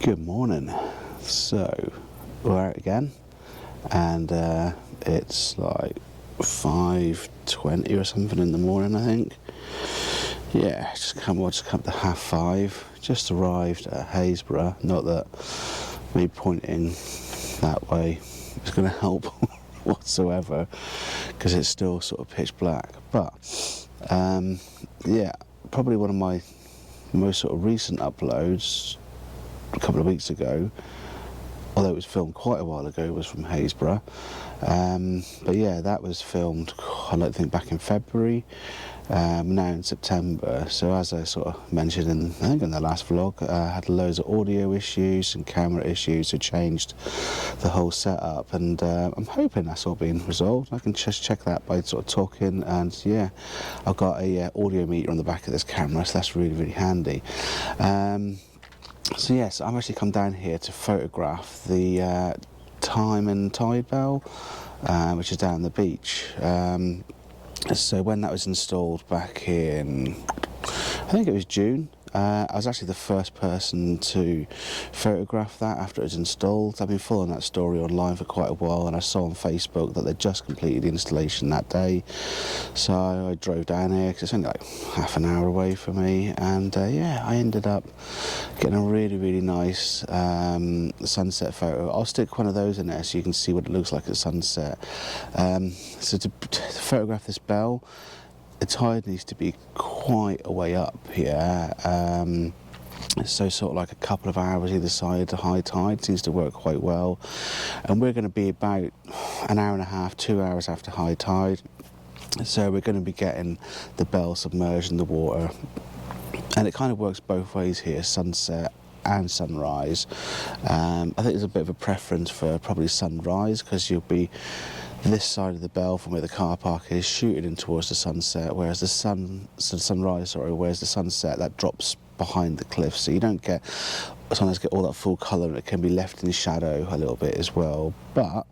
Good morning. So we're out again, and it's like 5:20 or something in the morning, I think. Yeah, just come to 5:30. Just arrived at Happisburgh. Not that me pointing that way is going to help whatsoever, because it's still sort of pitch black. But yeah, probably one of my most sort of recent uploads a couple of weeks ago, although it was filmed quite a while ago, was from Happisburgh. But yeah, that was filmed, I don't think, back in February, now in September. So as I sort of mentioned in, I think in the last vlog, I had loads of audio issues and camera issues, so changed the whole setup, and I'm hoping that's all been resolved. I can just check that by sort of talking, and yeah, I've got a audio meter on the back of this camera, so that's really, really handy. So yes, I've actually come down here to photograph the time and tide bell, which is down the beach. So when that was installed back in, I think it was June, I was actually the first person to photograph that after it was installed. I've been following that story online for quite a while, and I saw on Facebook that they'd just completed the installation that day. So I drove down here, because it's only like half an hour away from me, and yeah, I ended up getting a really, really nice sunset photo. I'll stick one of those in there so you can see what it looks like at sunset. So to photograph this bell, the tide needs to be quite a way up here, so sort of like a couple of hours either side. The high tide seems to work quite well, and we're going to be about an hour and a half, 2 hours after high tide, so we're going to be getting the bell submerged in the water. And it kind of works both ways here, sunset and sunrise. I think there's a bit of a preference for probably sunrise, because you'll be this side of the bell from where the car park is, shooting in towards the sunset, whereas the sunrise, whereas the sunset, that drops behind the cliff, so you don't sometimes get all that full colour, and it can be left in shadow a little bit as well. But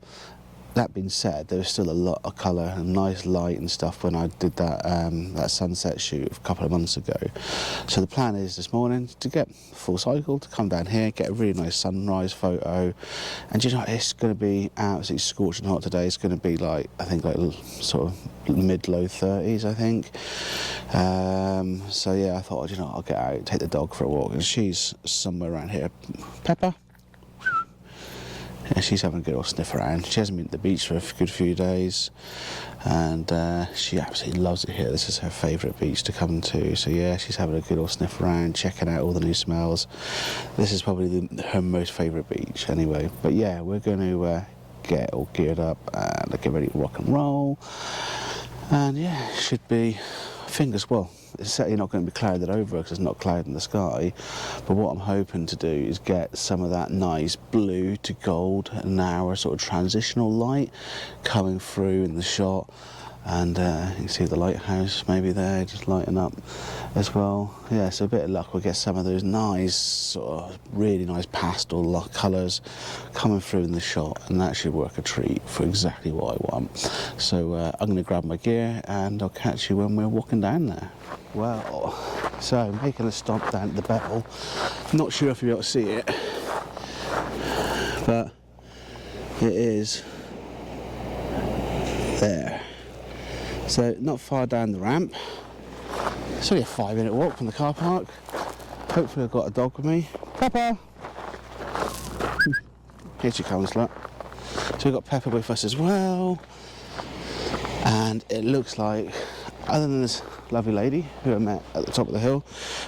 that being said, there was still a lot of colour and nice light and stuff when I did that that sunset shoot a couple of months ago. So the plan is this morning to get full cycle, to come down here, get a really nice sunrise photo. And you know, it's going to be absolutely scorching hot today. It's going to be like, I think, like sort of mid-low 30s, I think. So yeah, I thought, you know, I'll get out, take the dog for a walk, and she's somewhere around here. Pepper. Yeah, she's having a good old sniff around. She hasn't been at the beach for a good few days, and she absolutely loves it here. This is her favourite beach to come to. So yeah, she's having a good old sniff around, checking out all the new smells. This is probably her most favourite beach anyway. But yeah, we're going to get all geared up and get ready to rock and roll. And yeah, should be, fingers, well, it's certainly not going to be clouded over, because it's not cloud in the sky, but what I'm hoping to do is get some of that nice blue to gold and now a sort of transitional light coming through in the shot. And you can see the lighthouse maybe there just lighting up as well. Yeah, so a bit of luck, we'll get some of those nice sort of really nice pastel colours coming through in the shot, and that should work a treat for exactly what I want. So I'm going to grab my gear, and I'll catch you when we're walking down there. Well, so making a stop down at the bell. Not sure if you'll be able to see it, but it is there. So not far down the ramp. It's only a 5-minute walk from the car park. Hopefully I've got a dog with me. Pepper! Here she comes, look. So we've got Pepper with us as well. And it looks like, other than this lovely lady who I met at the top of the hill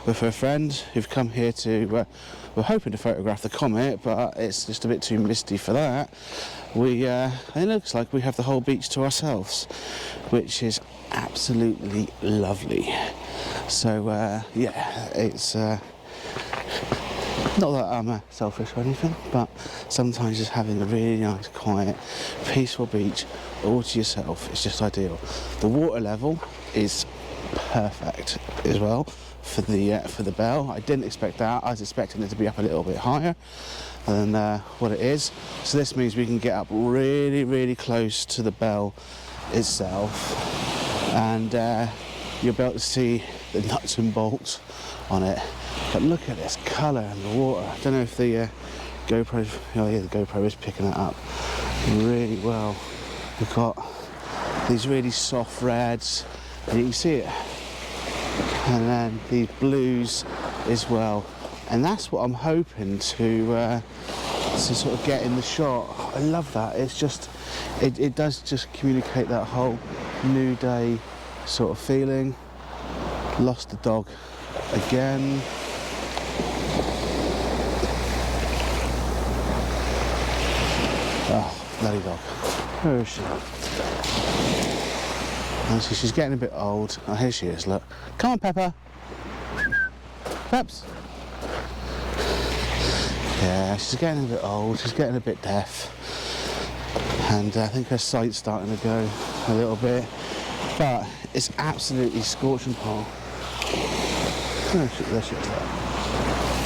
with her friend, who've come here to, we're hoping to photograph the comet, but it's just a bit too misty for that. It looks like we have the whole beach to ourselves, which is absolutely lovely. So yeah, it's not that I'm selfish or anything, but sometimes just having a really nice, quiet, peaceful beach all to yourself is just ideal. The water level is perfect as well for the bell. I didn't expect that. I was expecting it to be up a little bit higher than what it is. So this means we can get up really, really close to the bell itself, and you'll be able to see the nuts and bolts on it. But look at this colour and the water. I don't know if the GoPro, oh yeah, the GoPro is picking it up really well. We've got these really soft reds, and you can see it, and then these blues as well. And that's what I'm hoping to sort of get in the shot. I love that. It's just, it does just communicate that whole new day sort of feeling. Lost the dog again. Oh, bloody dog. Where is she? Oh, so she's getting a bit old. Oh, here she is, look. Come on, Pepper. Peps. Yeah, she's getting a bit old. She's getting a bit deaf. And I think her sight's starting to go a little bit. But it's absolutely scorching hot. There she is.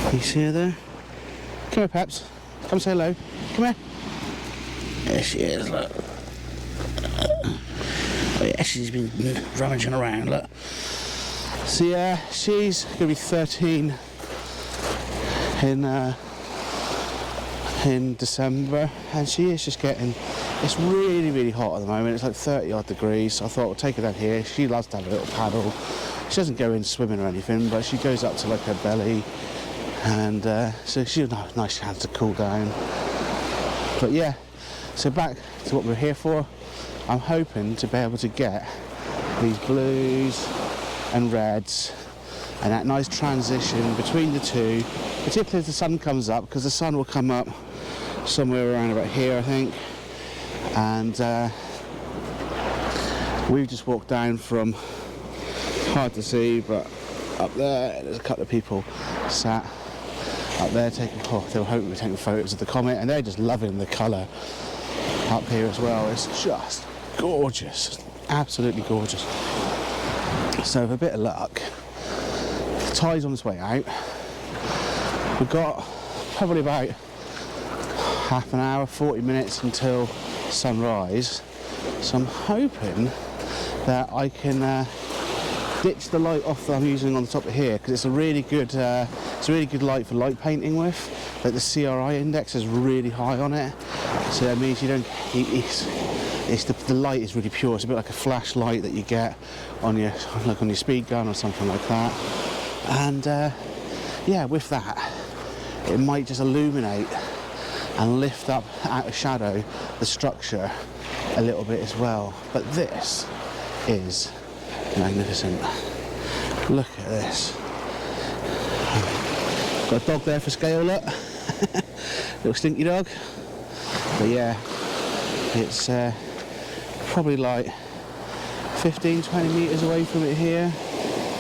Can you see her there? Come here, Peps. Come say hello. Come here. There she is, look. Oh yeah, she's been rummaging around, look. So yeah, she's going to be 13 in December, and she is just getting, it's really, really hot at the moment. It's like 30 odd degrees, so I thought we'll take her down here. She loves to have a little paddle. She doesn't go in swimming or anything, but she goes up to like her belly, and so she'll have a nice chance to cool down. But yeah, so back to what we're here for. I'm hoping to be able to get these blues and reds and that nice transition between the two, particularly as the sun comes up, because the sun will come up somewhere around about here, I think. And we've just walked down from, hard to see, but up there there's a couple of people sat up there taking, oh, they were hoping we were taking photos of the comet, and they're just loving the colour up here as well. It's just gorgeous, absolutely gorgeous. So with a bit of luck, the tide's on its way out. We've got probably about half an hour, 40 minutes until sunrise. So I'm hoping that I can ditch the light off that I'm using on the top of here, because it's a really good light for light painting with. Like the CRI index is really high on it, so that means you don't. The light is really pure. It's a bit like a flashlight that you get on your speed gun or something like that. And yeah, with that, it might just illuminate and lift up out of shadow the structure a little bit as well. But this is magnificent. Look at this. Got a dog there for scale, look. Little stinky dog. But yeah, it's probably like 15-20 metres away from it here.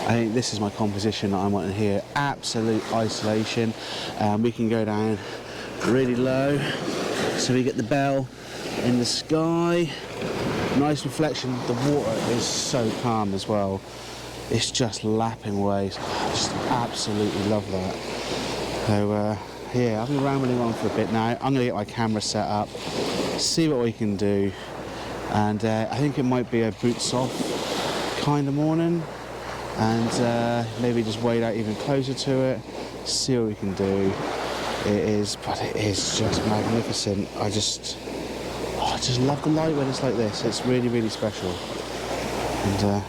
I think this is my composition that I'm wanting here. Absolute isolation. We can go down really low, so we get the bell in the sky. Nice reflection. The water is so calm as well. It's just lapping away. I just absolutely love that. So yeah, I've been rambling on for a bit now. I'm going to get my camera set up, see what we can do, and I think it might be a boots off kind of morning, and maybe just wade out even closer to it, see what we can do. It is just magnificent. I just love the light when it's like this. It's really, really special. And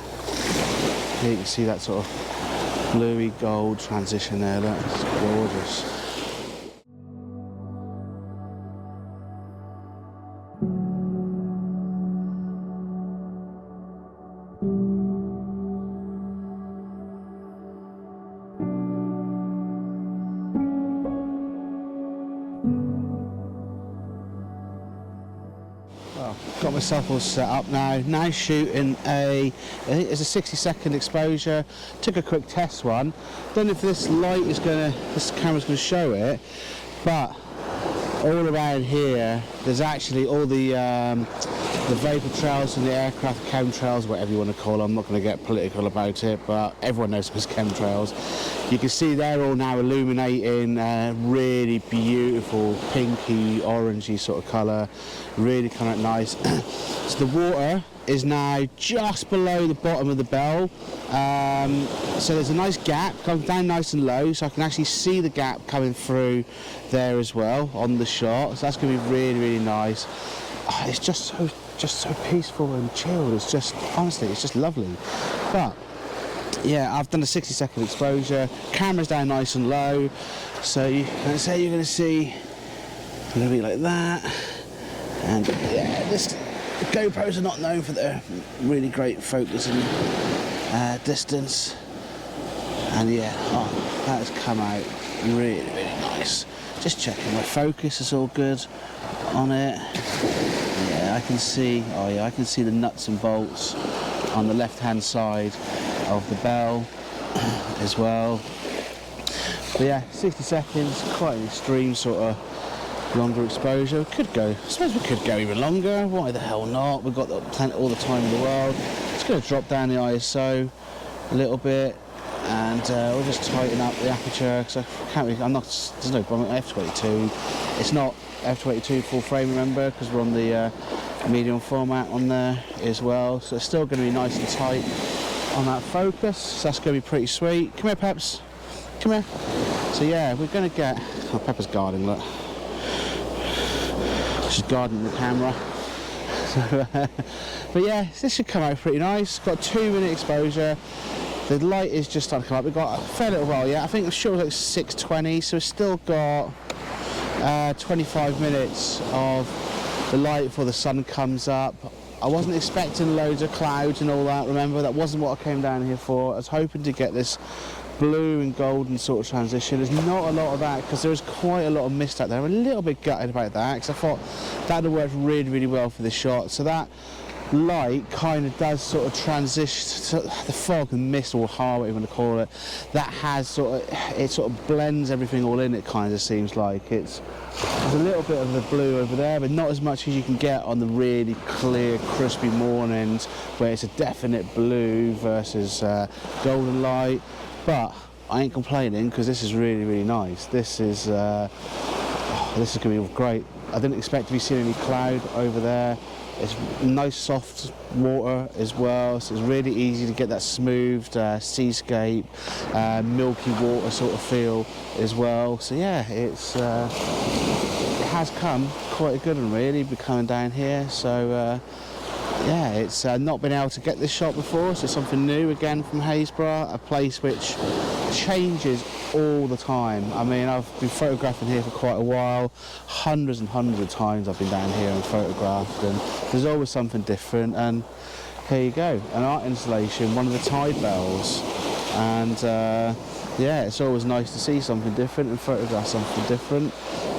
here you can see that sort of bluey gold transition there. That's gorgeous. Got myself all set up now shooting I think it's a 60-second exposure. Took a quick test one. Don't know if this camera's gonna show it, but all around here there's actually all the vapor trails and the aircraft chemtrails, whatever you want to call them. I'm not going to get political about it, but everyone knows them as chemtrails. You can see they're all now illuminating really beautiful pinky orangey sort of colour, really kind of nice. So the water is now just below the bottom of the bell. So there's a nice gap, comes down nice and low, so I can actually see the gap coming through there as well on the shot. So that's going to be really, really nice. Oh, it's just so peaceful and chilled. It's just, honestly, it's just lovely. But yeah, I've done a 60-second exposure. Camera's down nice and low, so let's say you're going to see a little bit like that. And yeah, the GoPros are not known for their really great focus and distance. And yeah, oh, that has come out really, really nice. Just checking my focus is all good on it. Yeah, I can see, oh yeah, I can see the nuts and bolts on the left-hand side of the bell as well. But yeah, 60 seconds, quite an extreme sort of longer exposure. Could go, I suppose we could go even longer. Why the hell not? We've got all the time in the world. It's going to drop down the ISO a little bit, and we'll just tighten up the aperture because I can't really, there's no problem with f/22. It's not f/22 full frame, remember, because we're on the medium format on there as well. So it's still going to be nice and tight on that focus. So that's going to be pretty sweet. Come here, Peps. Come here. So yeah, we're going to get, oh, Pepper's guarding, look. She's guarding the camera. So, but yeah, this should come out pretty nice. Got 2-minute exposure. The light is just starting to come up. We've got a fair little while yet. I think I'm sure it was like 6:20, so we've still got 25 minutes of the light before the sun comes up. I wasn't expecting loads of clouds and all that, remember, that wasn't what I came down here for. I was hoping to get this blue and golden sort of transition. There's not a lot of that because there's quite a lot of mist out there. I'm a little bit gutted about that because I thought that would have worked really, really well for this shot. So that light kind of does sort of transition to the fog and mist, or whatever you want to call it. That has it sort of blends everything all in, it kind of seems like. There's a little bit of the blue over there, but not as much as you can get on the really clear, crispy mornings where it's a definite blue versus golden light. But I ain't complaining because this is really, really nice. This is going to be great. I didn't expect to be seeing any cloud over there. It's nice soft water as well, so it's really easy to get that smooth seascape, milky water sort of feel as well. So yeah, it has come quite a good one really, be coming down here. So yeah, it's not been able to get this shot before, so it's something new again from Happisburgh, a place which changes all the time. I mean, I've been photographing here for quite a while, hundreds and hundreds of times I've been down here and photographed, and there's always something different. And here you go, an art installation, one of the tide bells, and yeah, it's always nice to see something different and photograph something different.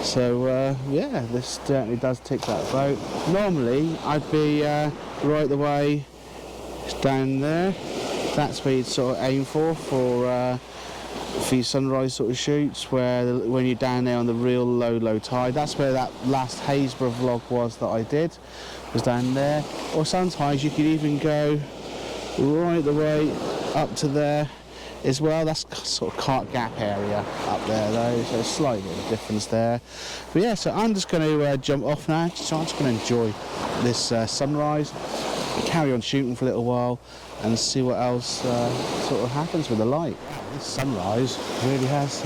So yeah, this certainly does tick that boat. Normally I'd be right the way down there. That's where you'd sort of aim for your sunrise sort of shoots, where when you're down there on the real low tide. That's where that last Happisburgh vlog was that I did, was down there. Or sometimes you could even go right the way up to there as well. That's sort of Cart Gap area up there though, so it's slightly of a difference there. But yeah, so I'm just going to jump off now, so I'm just going to enjoy this sunrise, carry on shooting for a little while and see what else sort of happens with the light. This sunrise really has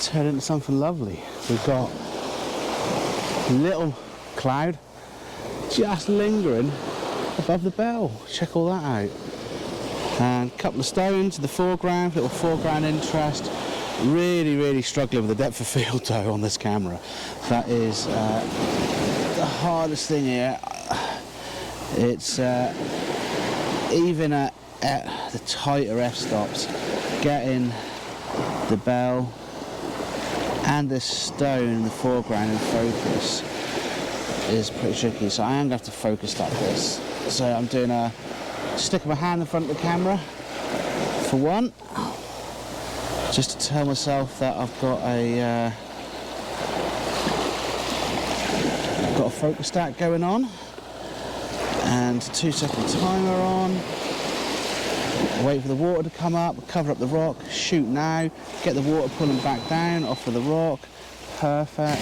turned into something lovely. We've got a little cloud just lingering above the bell. Check all that out. And a couple of stones in the foreground, little foreground interest. Really, really struggling with the depth of field though on this camera. That is the hardest thing here. It's even at the tighter f-stops, getting the bell and this stone in the foreground in focus is pretty tricky. So I am going to have to focus like this. So I'm doing a stick my hand in front of the camera for one, just to tell myself that I've got a focus stack going on, and 2-second timer on. Wait for the water to come up, cover up the rock, shoot now, get the water pulling back down off of the rock. Perfect.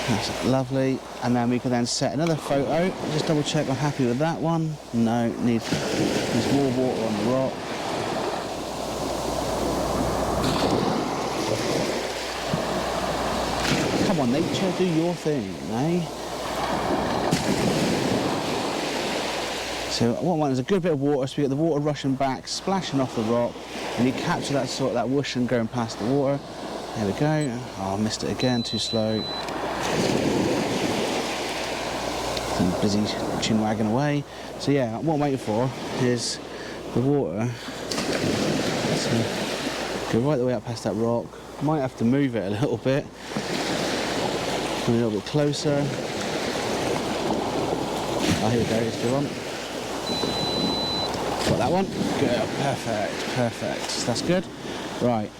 That's lovely. And then we can then set another photo. Just double check I'm happy with that one. No, needs more water on the rock. Come on, nature, do your thing, eh? So what I want is a good bit of water, so we get the water rushing back, splashing off the rock, and you capture that sort of that whooshing going past the water. There we go. Oh, I missed it again, too slow. I'm busy chin wagging away. So yeah, what I'm waiting for is the water. Let's go right the way up past that rock. Might have to move it a little bit. Come a little bit closer. Oh, here we go, it's still on. Got that one. Good, perfect, perfect. That's good. Right.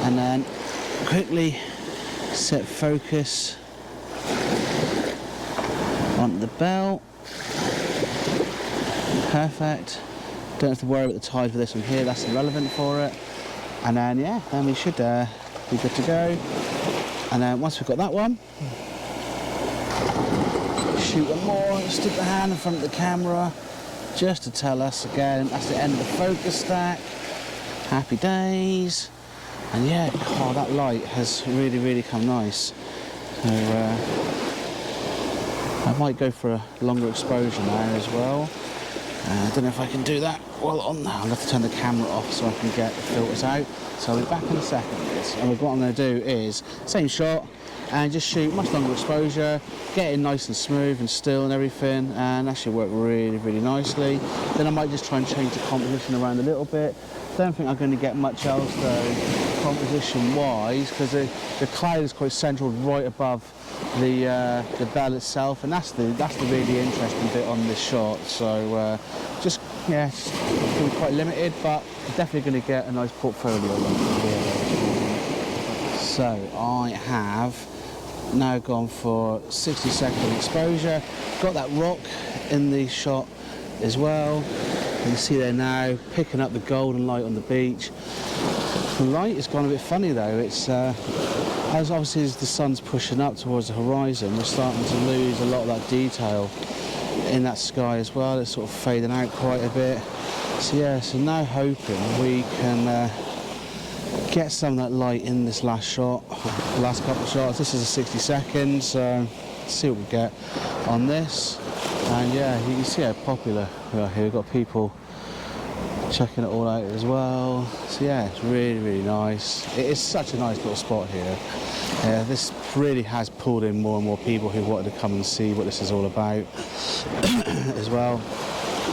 And then quickly set focus on the bell. Perfect. Don't have to worry about the tide for this one here, that's irrelevant for it. And then yeah, then we should be good to go. And then once we've got that one, shoot one more, stick the hand in front of the camera, just to tell us again, that's the end of the focus stack. Happy days. And yeah, oh, that light has really, really come nice. So I might go for a longer exposure now as well. I don't know if I can do that while on now. I'll have to turn the camera off so I can get the filters out. So I'll be back in a second. And what I'm going to do is, same shot, and just shoot much longer exposure, get it nice and smooth and still and everything, and that should work really, really nicely. Then I might just try and change the composition around a little bit. Don't think I'm going to get much else though, composition-wise, because the cloud is quite central right above the bell itself, and that's the really interesting bit on this shot. So just going to be quite limited, but definitely going to get a nice portfolio here. So I have now gone for 60-second exposure. Got that rock in the shot as well. You can see there now, picking up the golden light on the beach. The light has gone a bit funny though. It's as obviously as the sun's pushing up towards the horizon, we're starting to lose a lot of that detail in that sky as well. It's sort of fading out quite a bit. So yeah, so now hoping we can get some of that light in this last shot, the last couple of shots. This is a 60 seconds, so let's see what we get on this. And yeah, you can see how popular we are here. We've got people checking it all out as well. So yeah, it's really, really nice. It is such a nice little spot here. This really has pulled in more and more people who wanted to come and see what this is all about as well.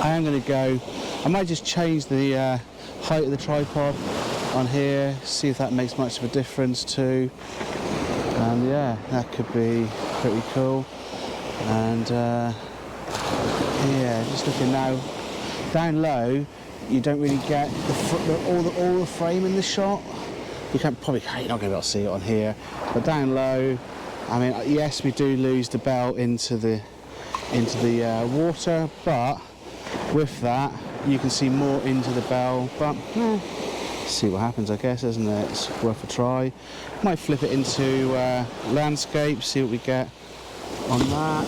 I am going to go, I might just change the height of the tripod on here, see if that makes much of a difference too. And yeah, that could be pretty cool. And yeah, just looking now, down low, you don't really get all the frame in the shot. You can't you're not going to be able to see it on here, but down low, I mean, yes, we do lose the bell into the water, but with that, you can see more into the bell. But see what happens, I guess, isn't it? It's worth a try. Might flip it into landscape, see what we get on that.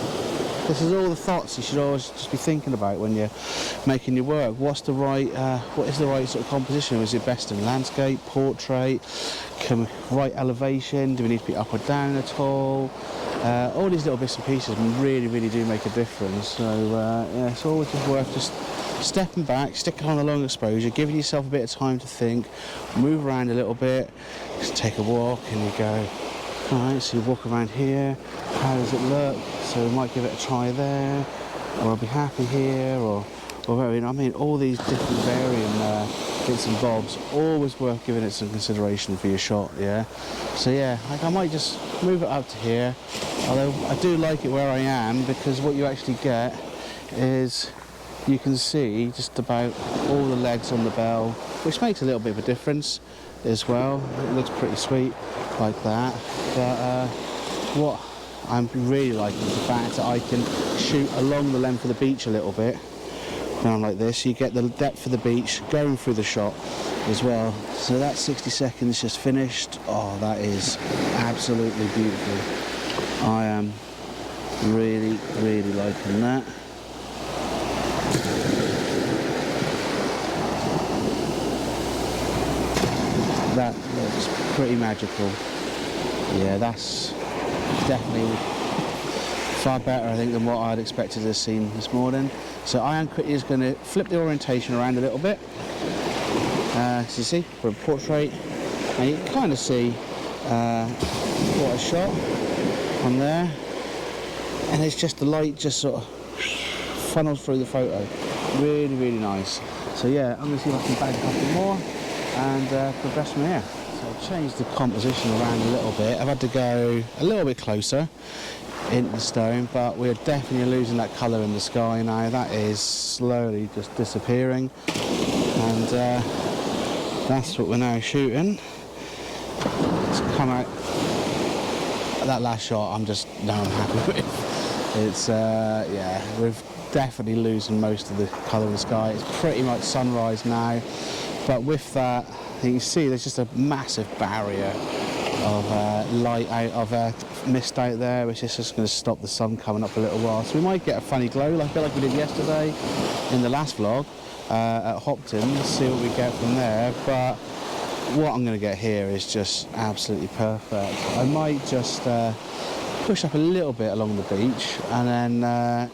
This is all the thoughts you should always just be thinking about when you're making your work. What is the right sort of composition? Is it best in landscape, portrait, right elevation? Do we need to be up or down at all? All these little bits and pieces really, really do make a difference. So yeah, it's always just worth just stepping back, sticking on a long exposure, giving yourself a bit of time to think, move around a little bit, just take a walk, and you go, all right, so you walk around here, how does it look? So we might give it a try there, or I'll be happy here, or whatever. I mean, all these different varying bits and bobs, always worth giving it some consideration for your shot, yeah? So yeah, like I might just move it up to here, although I do like it where I am, because what you actually get is you can see just about all the legs on the bell, which makes a little bit of a difference as well. It looks pretty sweet like that. But what I'm really liking is the fact that I can shoot along the length of the beach a little bit around like this. You get the depth of the beach going through the shot as well. So that 60 seconds just finished. Oh, that is absolutely beautiful. I am really, really liking that. That looks pretty magical. Yeah, that's definitely far better, I think, than what I'd expected to have seen this morning. So I am quickly just going to flip the orientation around a little bit. As you see, for a portrait, and you can kind of see what I shot on there. And it's just the light just sort of funnels through the photo. Really, really nice. So yeah, I'm going to see if I can bag a couple more and progress from here. So I've changed the composition around a little bit. I've had to go a little bit closer into the stone, but we're definitely losing that colour in the sky now. That is slowly just disappearing, and that's what we're now shooting. It's come out. That last shot I'm happy with. It's yeah, we're definitely losing most of the colour in the sky. It's pretty much sunrise now. But with that, you can see there's just a massive barrier of light out of mist out there, which is just going to stop the sun coming up a little while. So we might get a funny glow, like a bit like we did yesterday in the last vlog at Hopton. Let's see what we get from there. But what I'm going to get here is just absolutely perfect. I might just push up a little bit along the beach, and then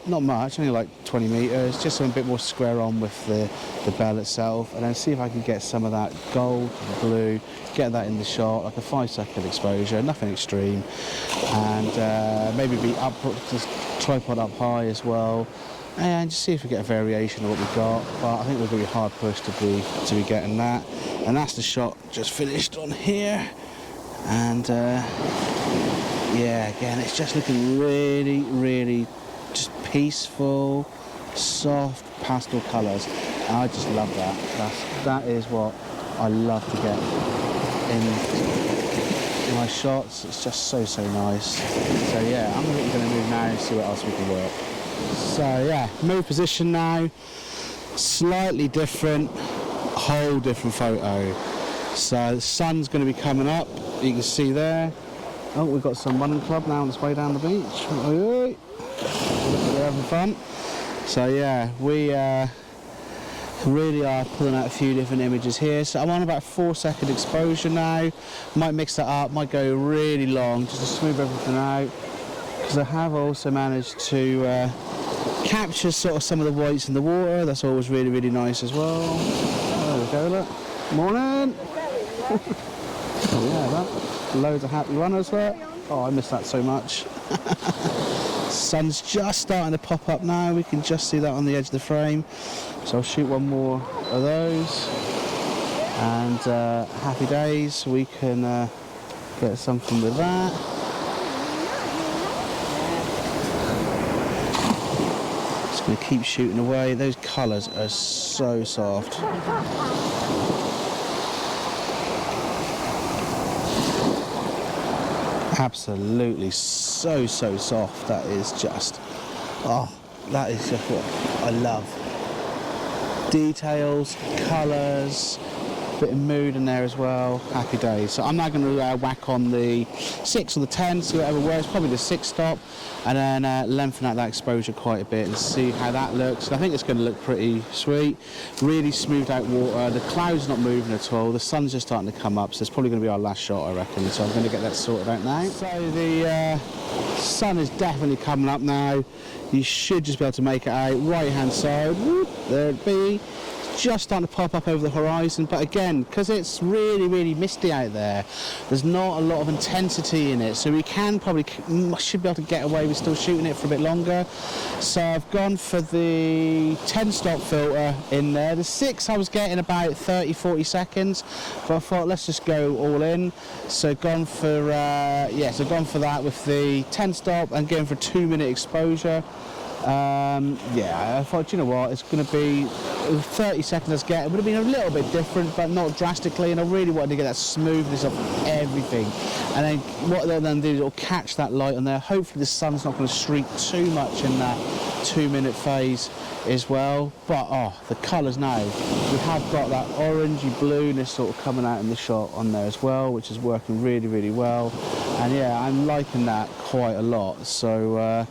not much, only like 20 metres, just a bit more square on with the bell itself, and then see if I can get some of that gold, blue, get that in the shot, like a 5-second exposure, nothing extreme, and maybe be up, just tripod up high as well, and just see if we get a variation of what we've got. But I think we're going to be hard pushed to be getting that. And that's the shot just finished on here, and yeah, again, it's just looking really, really just peaceful, soft pastel colours. And I just love that. That is what I love to get in my shots. It's just so nice. So yeah, I'm going to move now and see what else we can work. So yeah, move position now. Slightly different, whole different photo. So the sun's going to be coming up. You can see there. Oh, we've got some running club now on its way down the beach. They're having fun. So yeah, we really are pulling out a few different images here. So I'm on about 4-second exposure now. Might mix that up, might go really long just to smooth everything out. Because I have also managed to capture sort of some of the whites in the water. That's always really, really nice as well. There we go, look. Morning! Oh yeah, that. Loads of happy runners there. Oh, I miss that so much. Sun's just starting to pop up now. We can just see that on the edge of the frame. So I'll shoot one more of those. And happy days. We can get something with that. Just going to keep shooting away. Those colours are so soft. Absolutely so soft. That is just, oh, that is just what I love. Details, colours, bit of mood in there as well. Happy days. So I'm now going to whack on the 6 or the 10, see whatever works, probably the 6 stop, and then lengthen out that exposure quite a bit and see how that looks. And I think it's going to look pretty sweet. Really smoothed out water. The clouds not moving at all. The sun's just starting to come up, so it's probably going to be our last shot, I reckon. So I'm going to get that sorted out now. So the sun is definitely coming up now. You should just be able to make it out. Right hand side, whoop, there it be. Just starting to pop up over the horizon, but again, because it's really misty out there, there's not a lot of intensity in it, so we should be able to get away with still shooting it for a bit longer. So I've gone for the 10 stop filter in there. The 6 I was getting about 30-40 seconds, but I thought let's just go all in. So gone for gone for that with the 10 stop and going for 2-minute exposure. Yeah, I thought, you know what, it's going to be 30 seconds I was getting. It would have been a little bit different, but not drastically, and I really wanted to get that smoothness of everything. And then what they'll then do is it'll catch that light on there. Hopefully the sun's not going to streak too much in that 2-minute phase as well. But the colours now, we have got that orangey blueness sort of coming out in the shot on there as well, which is working really, really well. And yeah, I'm liking that quite a lot. So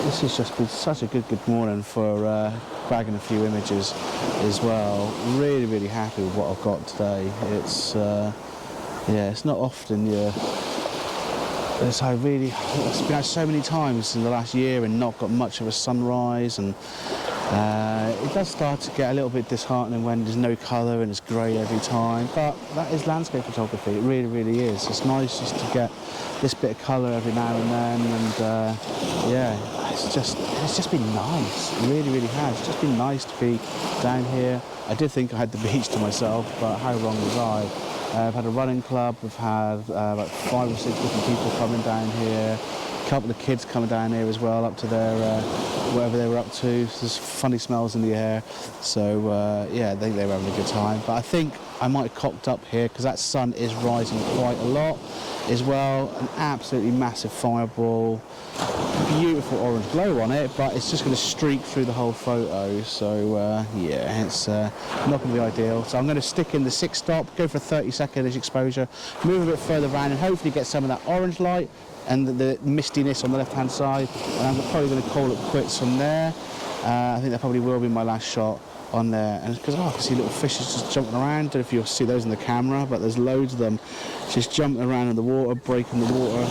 this has just been such a good morning for bagging a few images as well. Really, really happy with what I've got today. It's yeah, it's not often it's been out so many times in the last year and not got much of a sunrise, and it does start to get a little bit disheartening when there's no colour and it's grey every time, but that is landscape photography. It really, really is. It's nice just to get this bit of colour every now and then, and yeah, it's just been nice. It really, really has. It's just been nice to be down here. I did think I had the beach to myself, but how wrong was I? I've had a running club, we've had about 5 or 6 different people coming down here, a couple of kids coming down here as well, up to their, whatever they were up to. There's funny smells in the air, so yeah, I think they were having a good time. But I think I might have cocked up here because that sun is rising quite a lot as well. An absolutely massive fireball, beautiful orange glow on it, but it's just going to streak through the whole photo. So yeah, it's not going to be ideal. So I'm going to stick in the 6-stop, go for a 30-second exposure, move a bit further around, and hopefully get some of that orange light and the mistiness on the left-hand side. And I'm probably going to call it quits from there. I think that probably will be my last shot on there, and because I can see little fishes just jumping around. Don't know if you'll see those in the camera, but there's loads of them just jumping around in the water, breaking the water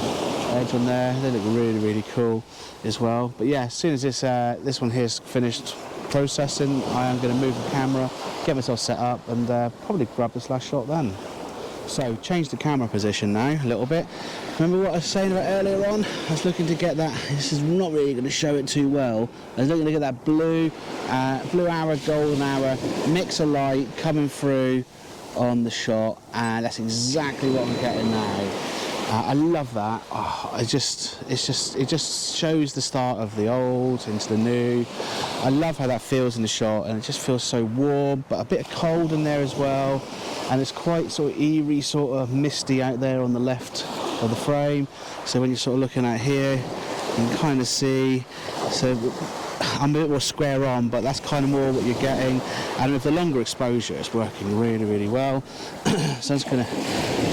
edge on there. They look really, really cool as well. But yeah, as soon as this one here's finished processing, I am going to move the camera, get myself set up, and probably grab this last shot then. So change the camera position now a little bit. Remember what I was saying about earlier on? I was looking to get that, this is not really going to show it too well. I was looking to get that blue arrow, golden arrow, mix of light coming through on the shot, and that's exactly what I'm getting now. I love that. It just shows the start of the old into the new. I love how that feels in the shot, and it just feels so warm, but a bit of cold in there as well. And it's quite sort of eerie, sort of misty out there on the left of the frame. So when you're sort of looking at here, you can kind of see. So I'm a bit more square on, but that's kind of more what you're getting. And with the longer exposure, it's working really, really well. So I'm just going to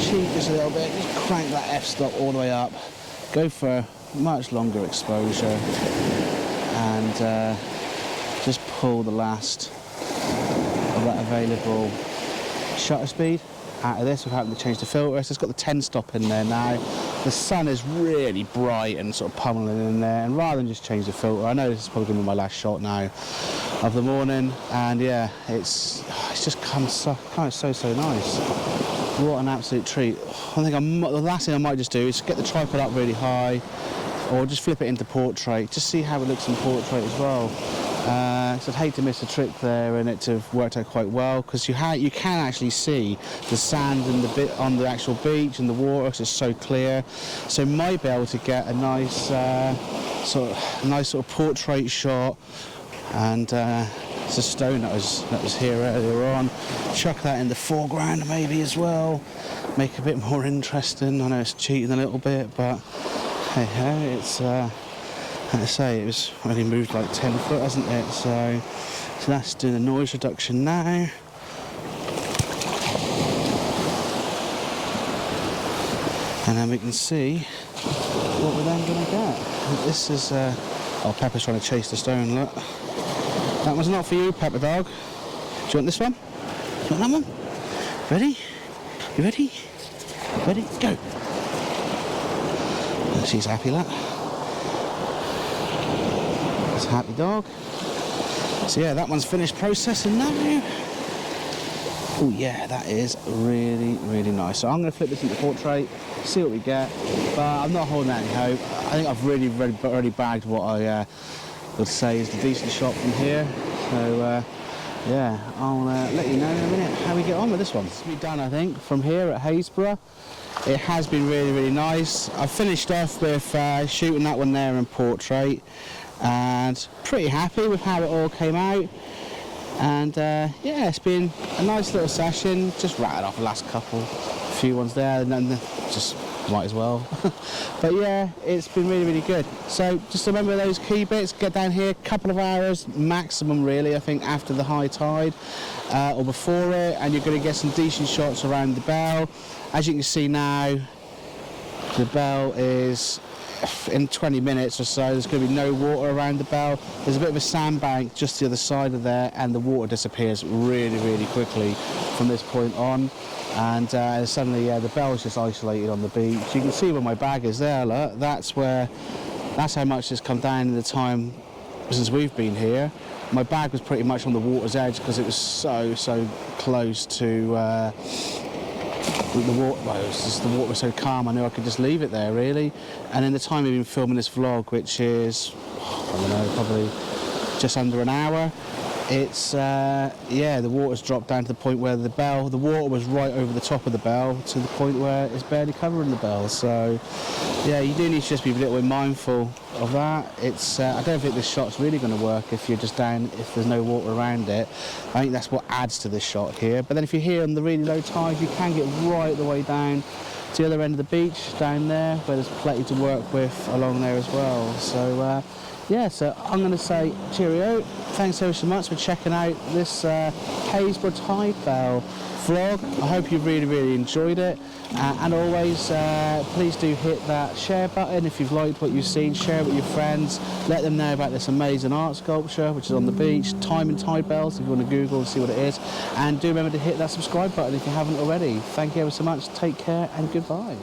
cheat just a little bit, just crank that f-stop all the way up, go for much longer exposure, and just pull the last of that available shutter speed out of this without having to change the filter. So it's got the 10-stop in there now. The sun is really bright and sort of pummeling in there, and rather than just change the filter, I know this is probably going to be my last shot now of the morning, and yeah, it's just come so nice. What an absolute treat. I think the last thing I might just do is get the tripod up really high, or just flip it into portrait, just see how it looks in portrait as well. So I'd hate to miss a trick there and it to have worked out quite well, because you can actually see the sand and the bit on the actual beach and the water, because it's so clear. So might be able to get a nice sort of portrait shot, and it's a stone that was here earlier on. Chuck that in the foreground maybe as well, make it a bit more interesting. I know it's cheating a little bit, but hey ho, it's like I say, it was only moved like 10 foot, hasn't it? So that's doing the noise reduction now. And then we can see what we're then going to get. This is, oh, Pepper's trying to chase the stone, look. That one's not for you, Pepper dog. Do you want this one? Do you want that one? Ready? You ready? Ready? Go! She's happy, look. That's a happy dog. So yeah, that one's finished processing now. Oh yeah, that is really, really nice. So I'm going to flip this into portrait, see what we get, but I'm not holding out any hope. I think I've already bagged what I would say is the decent shot from here. So yeah, I'll let you know in a minute how we get on with this one. It's been done, I think, from here at Happisburgh. It has been really, really nice. I finished off with shooting that one there in portrait, and pretty happy with how it all came out. And yeah, it's been a nice little session. Just rattled off the last few ones there, and then just might as well. But yeah, it's been really, really good. So just remember those key bits, get down here, couple of hours maximum really, I think, after the high tide or before it, and you're going to get some decent shots around the bell. As you can see now, the bell is in 20 minutes or so, there's going to be no water around the bell. There's a bit of a sandbank just to the other side of there, and the water disappears really, really quickly from this point on. And suddenly, the bell is just isolated on the beach. You can see where my bag is there, look. That's how much it's come down in the time since we've been here. My bag was pretty much on the water's edge because it was so close to the water. Well, the water was so calm, I knew I could just leave it there, really. And in the time we've been filming this vlog, which is, I don't know, probably just under an hour, it's, yeah, the water's dropped down to the point where the water was right over the top of the bell, to the point where it's barely covering the bell. So, yeah, you do need to just be a little bit mindful of that. It's, I don't think this shot's really going to work if you're just down, if there's no water around it. I think that's what adds to this shot here. But then if you're here on the really low tide, you can get right the way down to the other end of the beach, down there, where there's plenty to work with along there as well. So, yeah, so I'm going to say cheerio. Thanks ever so much for checking out this Happisburgh Tide Bell vlog. I hope you really, really enjoyed it. And always, please do hit that share button if you've liked what you've seen. Share it with your friends. Let them know about this amazing art sculpture, which is on the beach. Time and tide bells, if you want to Google and see what it is. And do remember to hit that subscribe button if you haven't already. Thank you ever so much. Take care and goodbye.